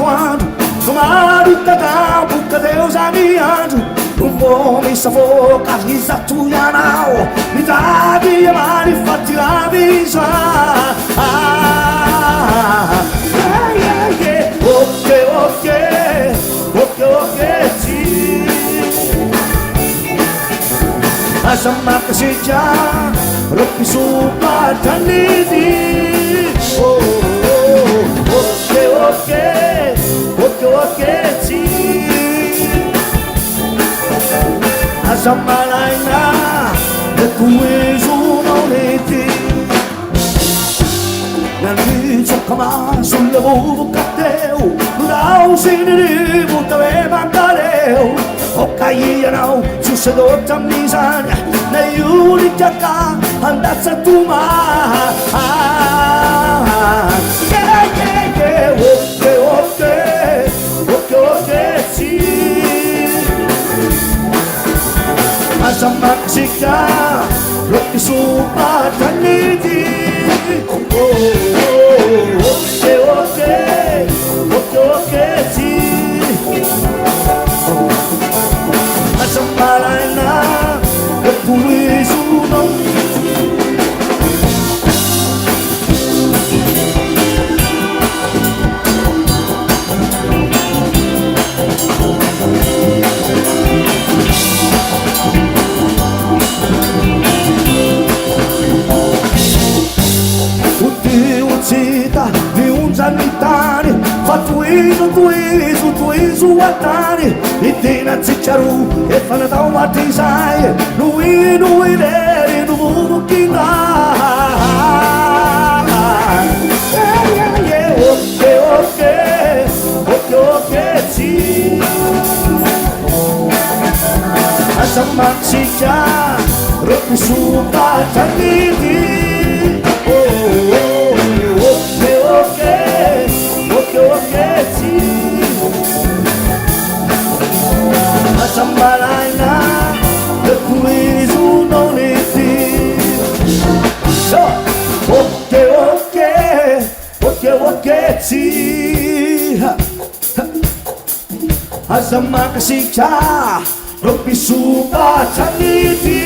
quando tomado cada boca Deus aguiando o homem salvou carniza tuianal me dá via manifatura visa ok sama kasi siya Rocky supa tanidi ok si Asama lain na Nagkuwiso mauliti Nandito ka masulabo kateo Nudao siniribo tawe magkaleo O kaianaw susunod ang minsan Na iulit ka handa sa tumahan ok si Asama kasika Rocky supa tanidi ok si Asama lain na Nagpuwiso ng Uti-utita, viunzanitani Fa tuizo atani E tina tsicharu, e fana da uma tizai No ileri, no mundo que dá ok si Asa maksika, Rocky supa tanidi ok si Asama lain na Nagpuwiso ng liti ok si Asama kasi siya Rocky supa tanidi